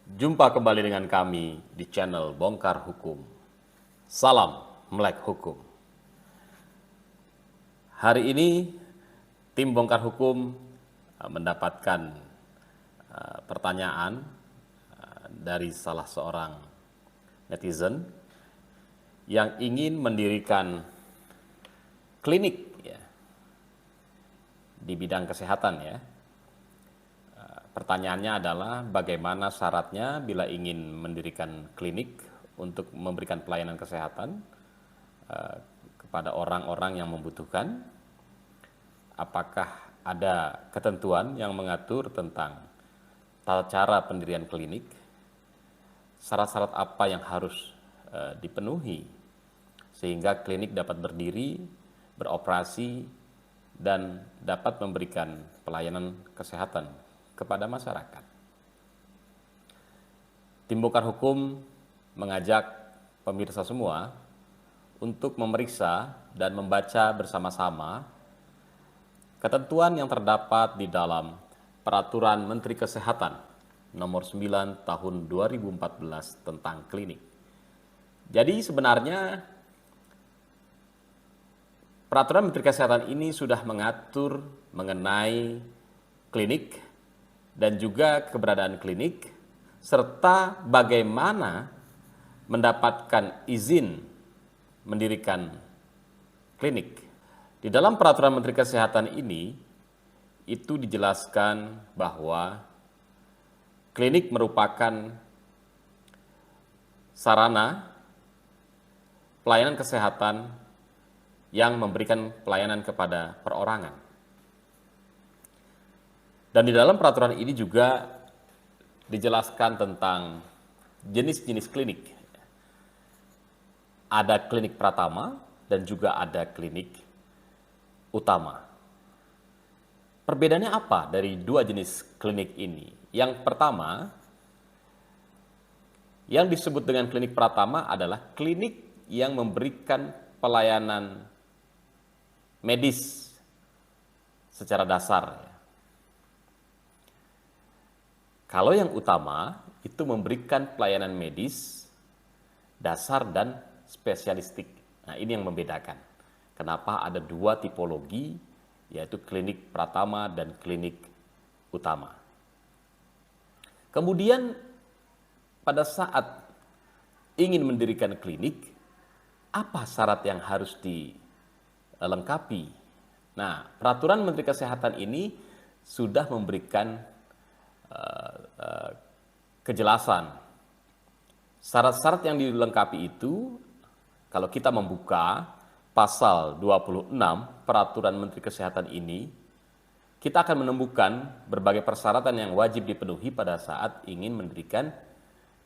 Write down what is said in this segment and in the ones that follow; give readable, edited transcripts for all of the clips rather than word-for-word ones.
Jumpa kembali dengan kami di channel Bongkar Hukum. Salam Melek Hukum. Hari ini tim Bongkar Hukum mendapatkan pertanyaan dari salah seorang netizen yang ingin mendirikan klinik di bidang kesehatan ya. Pertanyaannya adalah bagaimana syaratnya bila ingin mendirikan klinik untuk memberikan pelayanan kesehatan kepada orang-orang yang membutuhkan. Apakah ada ketentuan yang mengatur tentang tata cara pendirian klinik? Syarat-syarat apa yang harus dipenuhi sehingga klinik dapat berdiri, beroperasi, dan dapat memberikan pelayanan kesehatan kepada masyarakat. Tim Bongkar Hukum mengajak pemirsa semua untuk memeriksa dan membaca bersama-sama ketentuan yang terdapat di dalam Peraturan Menteri Kesehatan Nomor 9 Tahun 2014 tentang klinik. Jadi sebenarnya Peraturan Menteri Kesehatan ini sudah mengatur mengenai klinik dan juga keberadaan klinik, serta bagaimana mendapatkan izin mendirikan klinik. Di dalam Peraturan Menteri Kesehatan ini, itu dijelaskan bahwa klinik merupakan sarana pelayanan kesehatan yang memberikan pelayanan kepada perorangan. Dan di dalam peraturan ini juga dijelaskan tentang jenis-jenis klinik. Ada klinik pratama dan juga ada klinik utama. Perbedaannya apa dari dua jenis klinik ini? Yang pertama, yang disebut dengan klinik pratama adalah klinik yang memberikan pelayanan medis secara dasar. Kalau yang utama itu memberikan pelayanan medis dasar dan spesialistik. Nah, ini yang membedakan. Kenapa ada dua tipologi, yaitu klinik pratama dan klinik utama. Kemudian pada saat ingin mendirikan klinik, apa syarat yang harus dilengkapi? Nah, Peraturan Menteri Kesehatan ini sudah memberikan kejelasan. Syarat-syarat yang dilengkapi itu, kalau kita membuka pasal 26 Peraturan Menteri Kesehatan ini, kita akan menemukan berbagai persyaratan yang wajib dipenuhi pada saat ingin mendirikan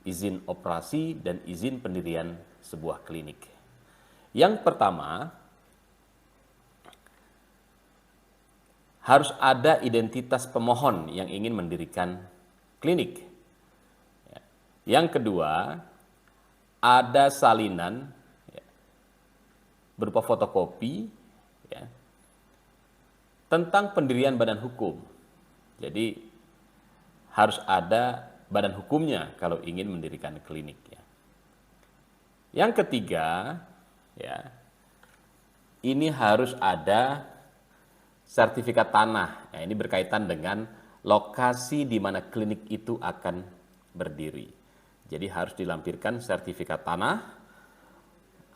izin operasi dan izin pendirian sebuah klinik. Yang pertama, harus ada identitas pemohon yang ingin mendirikan klinik. Yang kedua, ada salinan berupa fotokopi tentang pendirian badan hukum. Jadi harus ada badan hukumnya kalau ingin mendirikan klinik. Yang ketiga, ini harus ada sertifikat tanah. Ini berkaitan dengan lokasi di mana klinik itu akan berdiri. Jadi harus dilampirkan sertifikat tanah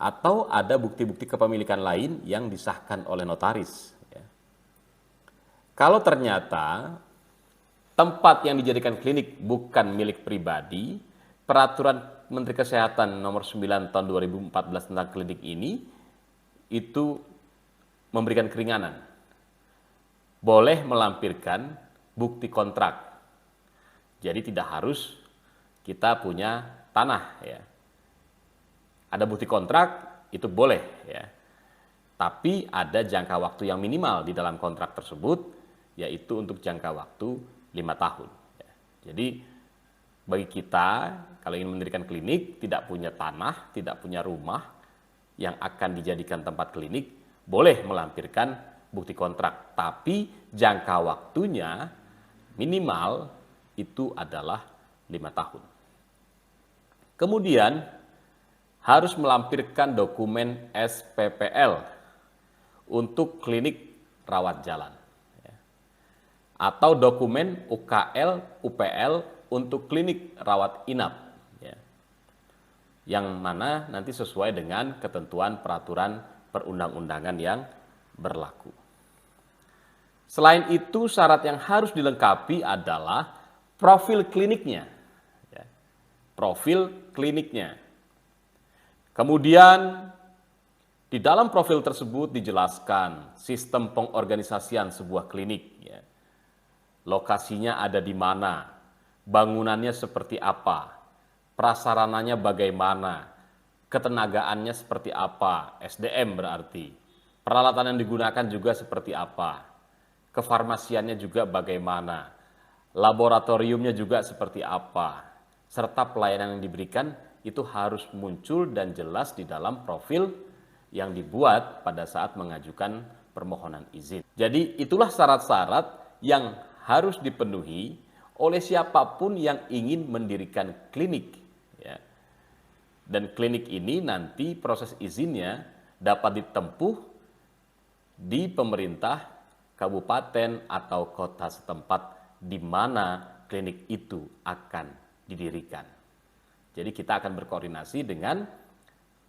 atau ada bukti-bukti kepemilikan lain yang disahkan oleh notaris. Kalau ternyata tempat yang dijadikan klinik bukan milik pribadi, Peraturan Menteri Kesehatan Nomor 9 Tahun 2014 tentang klinik ini itu memberikan keringanan. Boleh melampirkan bukti kontrak. Jadi tidak harus kita punya tanah Ada bukti kontrak itu boleh Tapi ada jangka waktu yang minimal di dalam kontrak tersebut, yaitu untuk jangka waktu 5 tahun. Jadi bagi kita kalau ingin mendirikan klinik, tidak punya tanah, tidak punya rumah yang akan dijadikan tempat klinik, boleh melampirkan bukti kontrak, tapi jangka waktunya minimal itu adalah 5 tahun. Kemudian harus melampirkan dokumen SPPL untuk klinik rawat jalan. Atau dokumen UKL, UPL untuk klinik rawat inap. Yang mana nanti sesuai dengan ketentuan peraturan perundang-undangan yang berlaku. Selain itu, syarat yang harus dilengkapi adalah profil kliniknya. Profil kliniknya. Kemudian, di dalam profil tersebut dijelaskan sistem pengorganisasian sebuah klinik. Lokasinya ada di mana, bangunannya seperti apa, prasarananya bagaimana, ketenagaannya seperti apa, SDM berarti, peralatan yang digunakan juga seperti apa, kefarmasiannya juga bagaimana, laboratoriumnya juga seperti apa, serta pelayanan yang diberikan itu harus muncul dan jelas di dalam profil yang dibuat pada saat mengajukan permohonan izin. Jadi itulah syarat-syarat yang harus dipenuhi oleh siapapun yang ingin mendirikan klinik. Dan klinik ini nanti proses izinnya dapat ditempuh di pemerintah, kabupaten, atau kota setempat di mana klinik itu akan didirikan. Jadi kita akan berkoordinasi dengan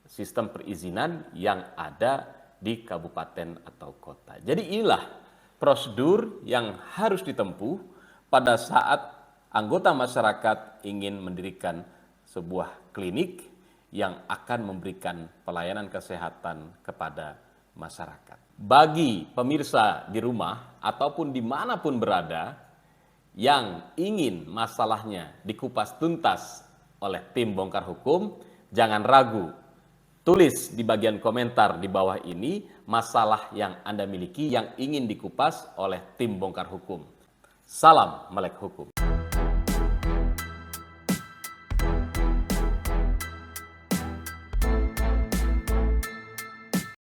sistem perizinan yang ada di kabupaten atau kota. Jadi inilah prosedur yang harus ditempuh pada saat anggota masyarakat ingin mendirikan sebuah klinik yang akan memberikan pelayanan kesehatan kepada masyarakat. Bagi pemirsa di rumah ataupun dimanapun berada yang ingin masalahnya dikupas tuntas oleh tim bongkar hukum, jangan ragu. Tulis di bagian komentar di bawah ini masalah yang Anda miliki yang ingin dikupas oleh tim bongkar hukum. Salam melek hukum.